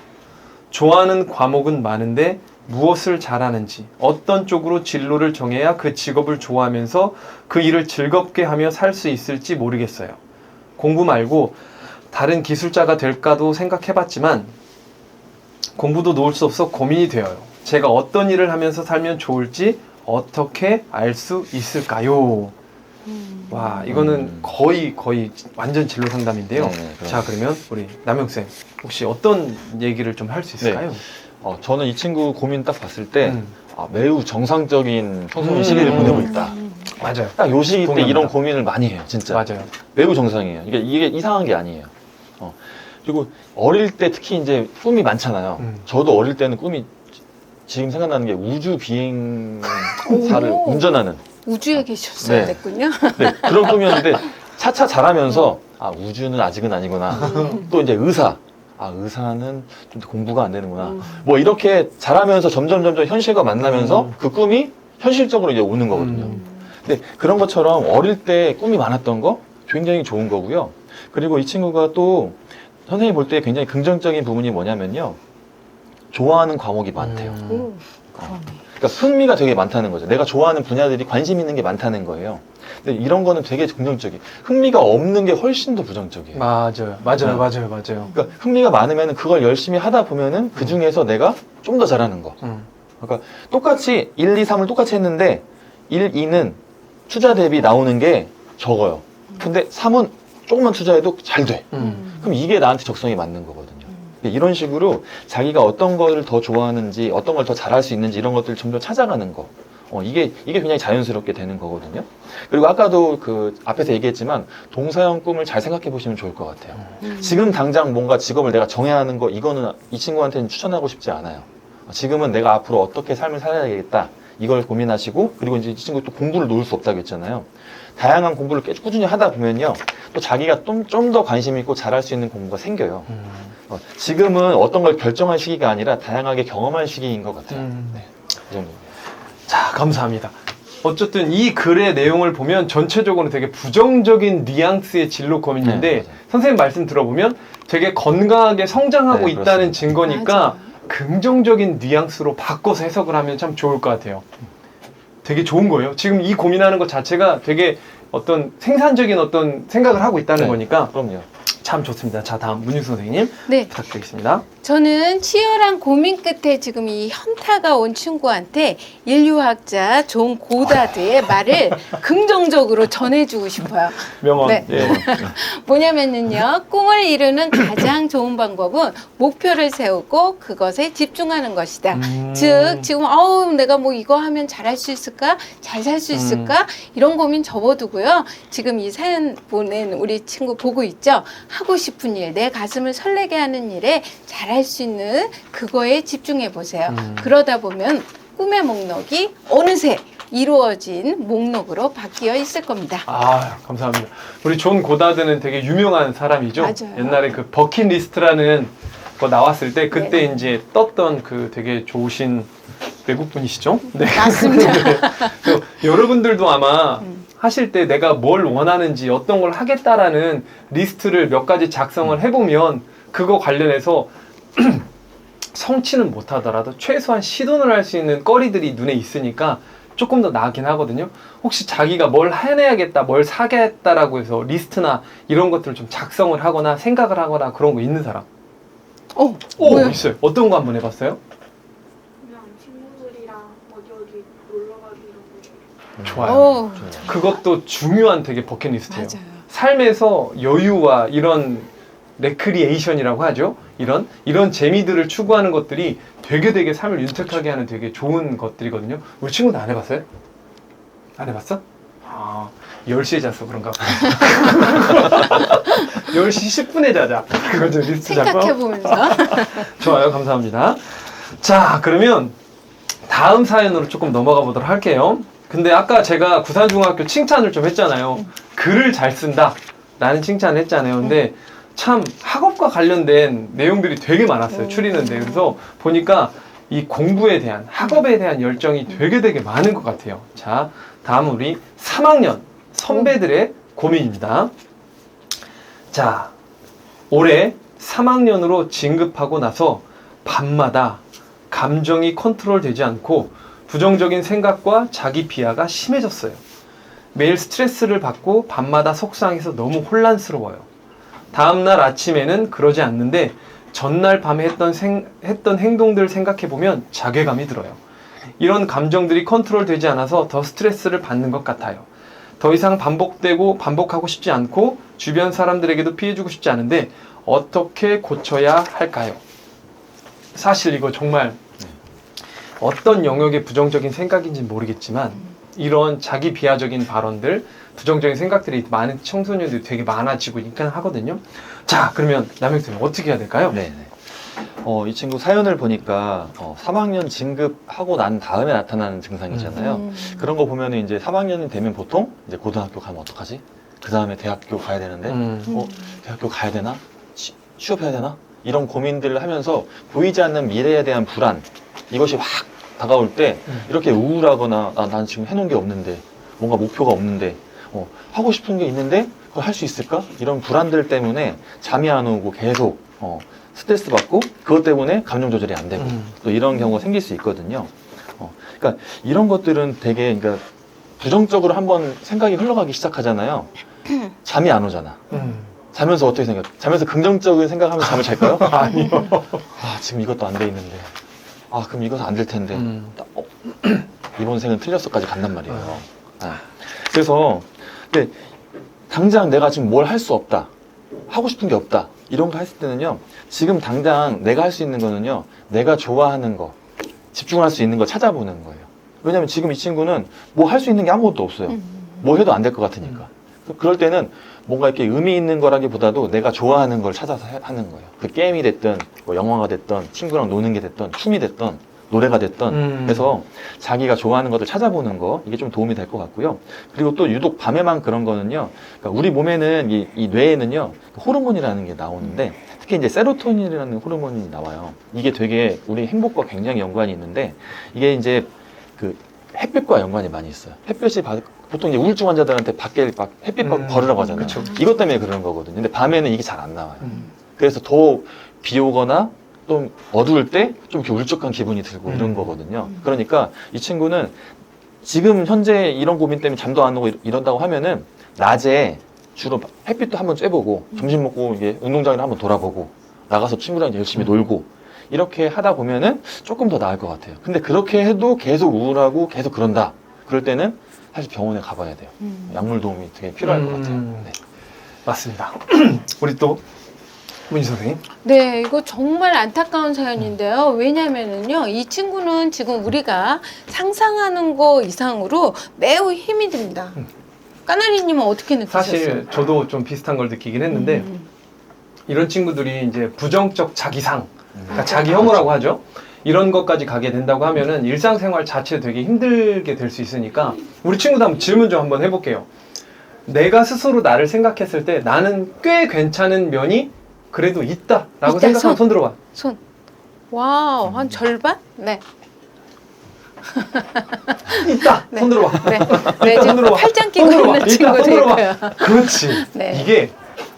S1: 좋아하는 과목은 많은데 무엇을 잘하는지, 어떤 쪽으로 진로를 정해야 그 직업을 좋아하면서 그 일을 즐겁게 하며 살 수 있을지 모르겠어요. 공부 말고 다른 기술자가 될까도 생각해봤지만 공부도 놓을 수 없어 고민이 되어요. 제가 어떤 일을 하면서 살면 좋을지 어떻게 알 수 있을까요? 와, 이거는 거의 완전 진로 상담인데요.
S4: 네,
S1: 자, 그러면 우리 남영쌤 혹시 어떤 얘기를 좀 할 수 있을까요?
S4: 저는 이 친구 고민 딱 봤을 때 매우 정상적인 청소년 시기를
S1: 음.
S4: 보내고 있다.
S1: 맞아요.
S4: 딱 요 시기 때
S1: 동의합니다.
S4: 이런 고민을 많이 해요, 진짜.
S1: 맞아요.
S4: 매우 정상이에요. 이게 이상한 게 아니에요. 그리고 어릴 때 특히 이제 꿈이 많잖아요. 저도 어릴 때는 꿈이 지금 생각나는 게 우주 비행사를
S2: 오.
S4: 운전하는
S2: 우주에 계셨어야
S4: 네.
S2: 됐군요.
S4: 네, 그런 꿈이었는데 차차 자라면서 우주는 아직은 아니구나. 또 이제 의사는 좀 공부가 안 되는구나. 뭐 이렇게 자라면서 점점 현실과 만나면서 그 꿈이 현실적으로 이제 오는 거거든요. 근데 그런 것처럼 어릴 때 꿈이 많았던 거 굉장히 좋은 거고요. 그리고 이 친구가 또 선생님이 볼 때 굉장히 긍정적인 부분이 뭐냐면요. 좋아하는 과목이 많대요.
S2: 오, 그러네.
S4: 그러니까 흥미가 되게 많다는 거죠. 내가 좋아하는 분야들이 관심 있는 게 많다는 거예요. 근데 이런 거는 되게 긍정적이에요. 흥미가 없는 게 훨씬 더 부정적이에요.
S1: 맞아요.
S4: 그러니까 흥미가 많으면 그걸 열심히 하다 보면은 그 중에서 내가 좀 더 잘하는 거. 그러니까 똑같이 1, 2, 3을 똑같이 했는데 1, 2는 투자 대비 나오는 게 적어요. 근데 3은 조금만 투자해도 잘 돼. 그럼 이게 나한테 적성이 맞는 거거든요. 이런 식으로 자기가 어떤 걸 더 좋아하는지, 어떤 걸 더 잘할 수 있는지 이런 것들을 점점 찾아가는 거. 이게 굉장히 자연스럽게 되는 거거든요. 그리고 아까도 그 앞에서 얘기했지만 동서양 꿈을 잘 생각해 보시면 좋을 것 같아요. 지금 당장 뭔가 직업을 내가 정해야 하는 거, 이거는 이 친구한테는 추천하고 싶지 않아요. 지금은 내가 앞으로 어떻게 삶을 살아야겠다. 이걸 고민하시고, 그리고 이제 이 친구 또 공부를 놓을 수 없다고 했잖아요. 다양한 공부를 꾸준히 하다 보면요. 또 자기가 좀 더 관심 있고 잘할 수 있는 공부가 생겨요. 지금은 어떤 걸 결정할 시기가 아니라 다양하게 경험할 시기인 것 같아요. 네, 이 정도.
S1: 자, 감사합니다. 어쨌든 이 글의 내용을 보면 전체적으로 되게 부정적인 뉘앙스의 진로 고민인데
S4: 네, 맞아요.
S1: 선생님 말씀 들어보면 되게 건강하게 성장하고
S4: 네,
S1: 있다는
S4: 그렇습니다.
S1: 증거니까
S2: 맞아요.
S1: 긍정적인 뉘앙스로 바꿔서 해석을 하면 참 좋을 것 같아요. 되게 좋은 거예요. 지금 이 고민하는 것 자체가 되게 어떤 생산적인 어떤 생각을 하고 있다는
S4: 네,
S1: 거니까
S4: 그럼요.
S1: 참 좋습니다. 자, 다음 문윤 선생님
S2: 네.
S1: 부탁드리겠습니다.
S2: 저는 치열한 고민 끝에 지금 이 현타가 온 친구한테 인류학자 존 고다드의 말을 긍정적으로 전해주고 싶어요.
S1: 명언.
S2: 네.
S1: 예.
S2: 뭐냐면요, 꿈을 이루는 가장 좋은 방법은 목표를 세우고 그것에 집중하는 것이다. 즉 지금 내가 뭐 이거 하면 잘할 수 있을까? 잘 살 수 있을까? 이런 고민 접어두고요. 지금 이 사연 보낸 우리 친구 보고 있죠? 하고 싶은 일, 내 가슴을 설레게 하는 일에 잘할 수 있는 그거에 집중해 보세요. 그러다 보면 꿈의 목록이 어느새 이루어진 목록으로 바뀌어 있을 겁니다.
S1: 아, 감사합니다. 우리 존 고다드는 되게 유명한 사람이죠.
S2: 맞아요.
S1: 옛날에 그 버킷리스트라는 거 나왔을 때 그때
S2: 네.
S1: 이제 떴던 그 되게 좋으신 외국 분이시죠? 네.
S2: 맞습니다.
S1: 그래서 여러분들도 아마 하실 때 내가 뭘 원하는지 어떤 걸 하겠다라는 리스트를 몇 가지 작성을 해보면 그거 관련해서 성취는 못하더라도 최소한 시도를 할 수 있는 거리들이 눈에 있으니까 조금 더 나아긴 하거든요. 혹시 자기가 뭘 해내야겠다, 뭘 사겠다라고 해서 리스트나 이런 것들을 좀 작성을 하거나 생각을 하거나 그런 거 있는 사람?
S2: 오,
S1: 오,
S2: 뭐야?
S1: 있어요. 어떤 거 한번 해봤어요?
S3: 그냥 친구들이랑 어디 놀러 가기 이런 거.
S1: 좋아요.
S2: 오,
S1: 그것도 중요한 되게 버킷리스트예요.
S2: 맞아요.
S1: 삶에서 여유와 이런 레크리에이션이라고 하죠. 이런 재미들을 추구하는 것들이 되게 삶을 윤택하게 하는 되게 좋은 것들이거든요. 우리 친구도 안 해봤어요? 안 해봤어? 아, 10시에 잤어 그런가 봐. 10시 10분에 자자. 그거 좀 리스트 잡고.
S2: 생각해보면서.
S1: 좋아요. 감사합니다. 자, 그러면 다음 사연으로 조금 넘어가 보도록 할게요. 근데 아까 제가 구산중학교 칭찬을 좀 했잖아요. 글을 잘 쓴다 라는 칭찬을 했잖아요. 근데 참 학업과 관련된 내용들이 되게 많았어요. 추리는데. 그래서 보니까 이 공부에 대한, 학업에 대한 열정이 되게 많은 것 같아요. 자, 다음 우리 3학년 선배들의 고민입니다. 자, 올해 3학년으로 진급하고 나서 밤마다 감정이 컨트롤 되지 않고 부정적인 생각과 자기 비하가 심해졌어요. 매일 스트레스를 받고 밤마다 속상해서 너무 혼란스러워요. 다음날 아침에는 그러지 않는데 전날 밤에 했던 행동들을 생각해보면 자괴감이 들어요. 이런 감정들이 컨트롤 되지 않아서 더 스트레스를 받는 것 같아요. 더 이상 반복하고 싶지 않고 주변 사람들에게도 피해주고 싶지 않은데 어떻게 고쳐야 할까요? 사실 이거 정말 어떤 영역의 부정적인 생각인지 모르겠지만 이런 자기 비하적인 발언들, 부정적인 생각들이 많은 청소년들이 되게 많아지고 있긴 하거든요. 자, 그러면 남영쌤 어떻게 해야 될까요?
S4: 네. 이 친구 사연을 보니까 3학년 진급하고 난 다음에 나타나는 증상이잖아요. 그런 거 보면 이제 3학년이 되면 보통 이제 고등학교 가면 어떡하지? 그 다음에 대학교 가야 되는데 대학교 가야 되나? 취업해야 되나? 이런 고민들을 하면서 보이지 않는 미래에 대한 불안, 이것이 확 다가올 때 이렇게 우울하거나 난 지금 해놓은 게 없는데, 뭔가 목표가 없는데, 하고 싶은 게 있는데 그걸 할 수 있을까? 이런 불안들 때문에 잠이 안 오고 계속 스트레스 받고 그것 때문에 감정 조절이 안 되고 또 이런 경우가 생길 수 있거든요. 그러니까 이런 것들은 되게 그러니까 부정적으로 한번 생각이 흘러가기 시작하잖아요. 잠이 안 오잖아. 자면서 어떻게 생각? 자면서 긍정적인 생각하면서 잠을 잘까요?
S1: 아니요.
S4: 지금 이것도 안 돼 있는데. 그럼 이것은 안 될 텐데. 이번 생은 틀렸어까지 간단 말이에요. 그래서 근데 당장 내가 지금 뭘 할 수 없다. 하고 싶은 게 없다. 이런 거 했을 때는요. 지금 당장 내가 할 수 있는 거는요. 내가 좋아하는 거, 집중할 수 있는 거 찾아보는 거예요. 왜냐면 지금 이 친구는 뭐 할 수 있는 게 아무것도 없어요. 뭐 해도 안 될 것 같으니까. 그럴 때는 뭔가 이렇게 의미 있는 거라기보다도 내가 좋아하는 걸 찾아서 하는 거예요. 그 게임이 됐든, 뭐 영화가 됐든, 친구랑 노는 게 됐든, 춤이 됐든, 노래가 됐든, 그래서 자기가 좋아하는 것들 찾아보는 거, 이게 좀 도움이 될 것 같고요. 그리고 또 유독 밤에만 그런 거는요, 그러니까 우리 몸에는, 이 뇌에는요, 호르몬이라는 게 나오는데, 특히 이제 세로토닌이라는 호르몬이 나와요. 이게 되게 우리 행복과 굉장히 연관이 있는데, 이게 이제 그 햇빛과 연관이 많이 있어요. 햇빛이 보통 이제 우울증 환자들한테 밖에 막 햇빛 걸으라고 하잖아요.
S1: 그쵸.
S4: 이것 때문에 그런 거거든요. 근데 밤에는 이게 잘 안 나와요. 그래서 더 비 오거나 또 어두울 때 좀 이렇게 울적한 기분이 들고 이런 거거든요. 그러니까 이 친구는 지금 현재 이런 고민 때문에 잠도 안 오고 이런다고 하면은 낮에 주로 햇빛도 한번 쬐보고 점심 먹고 이게 운동장을 한번 돌아보고 나가서 친구랑 열심히 놀고 이렇게 하다 보면은 조금 더 나을 것 같아요. 근데 그렇게 해도 계속 우울하고 계속 그런다. 그럴 때는 사실 병원에 가봐야 돼요. 약물 도움이 되게 필요할 것 같아요. 네.
S1: 맞습니다. 우리 또 문희 선생님.
S2: 네, 이거 정말 안타까운 사연인데요. 왜냐면은요, 이 친구는 지금 우리가 상상하는 거 이상으로 매우 힘이 듭니다. 까나리님은 어떻게 느끼셨어요?
S1: 사실 저도 좀 비슷한 걸 느끼긴 했는데 이런 친구들이 이제 부정적 자기상, 그러니까 자기 혐오라고 하죠. 이런 것까지 가게 된다고 하면은 일상생활 자체 되게 힘들게 될 수 있으니까 우리 친구도 한번 질문 좀 한번 해볼게요. 내가 스스로 나를 생각했을 때 나는 꽤 괜찮은 면이 그래도 있다라고
S2: 있다,
S1: 생각하면 손 들어봐.
S2: 손. 와우, 한 절반? 네.
S1: 있다.
S2: 네.
S1: 손 들어봐.
S2: 네, 네 지금
S1: 손 들어봐.
S2: 팔짱 끼고
S1: 손 들어봐.
S2: 있는
S1: 있다,
S2: 친구도
S1: 손 들어봐.
S2: 있고요.
S1: 그렇지.
S2: 네.
S1: 이게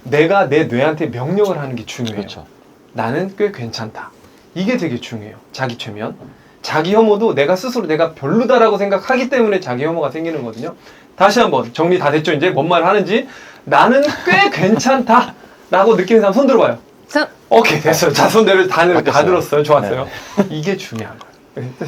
S1: 내가 내 뇌한테 명령을 하는 게 중요해요.
S4: 그렇죠.
S1: 나는 꽤 괜찮다. 이게 되게 중요해요. 자기 최면. 자기 혐오도 내가 스스로 내가 별로다라고 생각하기 때문에 자기 혐오가 생기는 거거든요. 다시 한번 정리 다 됐죠? 이제 뭔 말을 하는지. 나는 꽤 괜찮다 라고 느끼는 사람 손 들어봐요. 오케이, 됐어요. 자, 손대를 다
S4: 바뀌었어요.
S1: 들었어요. 좋았어요. 이게 중요한 거예요.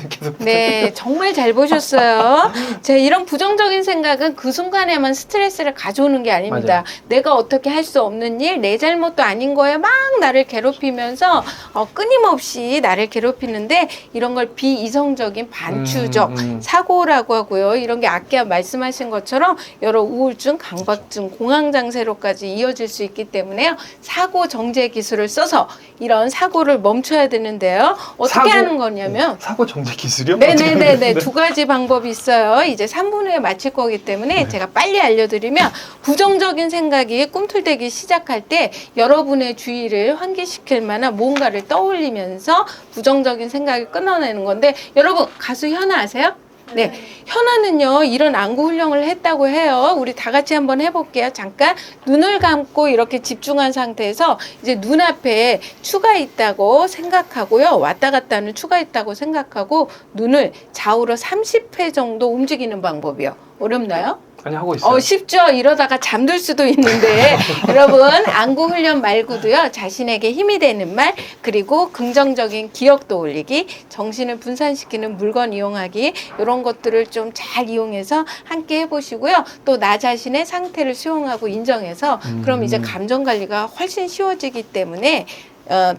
S1: 계속
S2: 네, 정말 잘 보셨어요. 제 이런 부정적인 생각은 그 순간에만 스트레스를 가져오는 게 아닙니다.
S1: 맞아요.
S2: 내가 어떻게 할 수 없는 일, 내 잘못도 아닌 거에 막 나를 괴롭히면서 끊임없이 나를 괴롭히는데 이런 걸 비이성적인 반추적 사고라고 하고요. 이런 게 아까 말씀하신 것처럼 여러 우울증, 강박증, 공황장애로까지 이어질 수 있기 때문에요. 사고 정제 기술을 써서 이런 사고를 멈춰야 되는데요. 어떻게 하는 거냐면
S1: 사고 정제 기술이요?
S2: 네네네네 두 가지 방법이 있어요. 이제 3분 후에 마칠 거기 때문에 제가 빨리 알려드리면 부정적인 생각이 꿈틀대기 시작할 때 여러분의 주의를 환기시킬 만한 뭔가를 떠올리면서 부정적인 생각을 끊어내는 건데 여러분 가수 현아 아세요? 네, 현아는요 이런 안구 훈련을 했다고 해요. 우리 다 같이 한번 해볼게요. 잠깐 눈을 감고 이렇게 집중한 상태에서 이제 눈앞에 추가 있다고 생각하고요. 왔다 갔다 하는 추가 있다고 생각하고 눈을 좌우로 30회 정도 움직이는 방법이요. 어렵나요?
S1: 아니, 하고 있어요.
S2: 쉽죠. 이러다가 잠들 수도 있는데 여러분 안구 훈련 말고도요 자신에게 힘이 되는 말 그리고 긍정적인 기억 떠올리기 정신을 분산시키는 물건 이용하기 이런 것들을 좀 잘 이용해서 함께 해보시고요. 또 나 자신의 상태를 수용하고 인정해서 그럼 이제 감정 관리가 훨씬 쉬워지기 때문에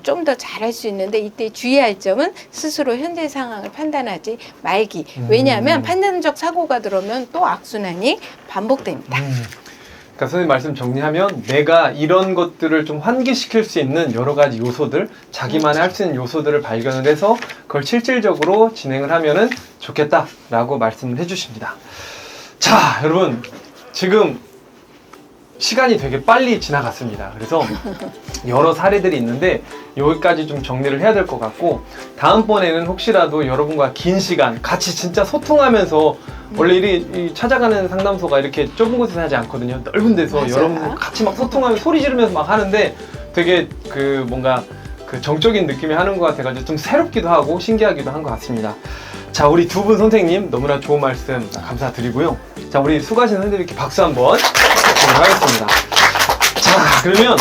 S2: 좀 더 잘할 수 있는데 이때 주의할 점은 스스로 현재 상황을 판단하지 말기. 왜냐하면 판단적 사고가 들어오면 또 악순환이 반복됩니다.
S1: 그러니까 선생님 말씀 정리하면 내가 이런 것들을 좀 환기시킬 수 있는 여러 가지 요소들, 자기만의 할 수 있는 요소들을 발견을 해서 그걸 실질적으로 진행을 하면은 좋겠다라고 말씀을 해주십니다. 자, 여러분 지금 시간이 되게 빨리 지나갔습니다. 그래서 여러 사례들이 있는데 여기까지 좀 정리를 해야 될 것 같고 다음번에는 혹시라도 여러분과 긴 시간 같이 진짜 소통하면서 원래 이 찾아가는 상담소가 이렇게 좁은 곳에서 하지 않거든요. 넓은 데서
S2: 맞아요.
S1: 여러분 같이 막 소통하면서 소리 지르면서 막 하는데 되게 그 뭔가 그 정적인 느낌이 하는 것 같아가지고 좀 새롭기도 하고 신기하기도 한 것 같습니다. 자, 우리 두 분 선생님 너무나 좋은 말씀 감사드리고요. 자, 우리 수고하신 선생님께 박수 한번 드리도록 하겠습니다. 자, 그러면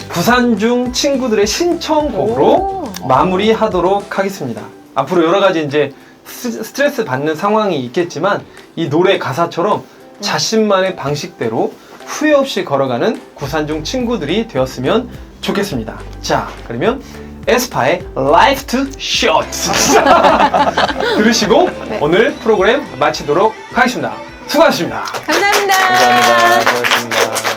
S1: 구산중 친구들의 신청곡으로 마무리하도록 하겠습니다. 앞으로 여러 가지 이제 스트레스 받는 상황이 있겠지만 이 노래 가사처럼 자신만의 방식대로 후회 없이 걸어가는 구산중 친구들이 되었으면 좋겠습니다. 자, 그러면 에스파의 Life Too Short 들으시고
S2: 네.
S1: 오늘 프로그램 마치도록 하겠습니다. 수고하셨습니다.
S2: 감사합니다.
S4: 감사합니다. 수고하셨습니다.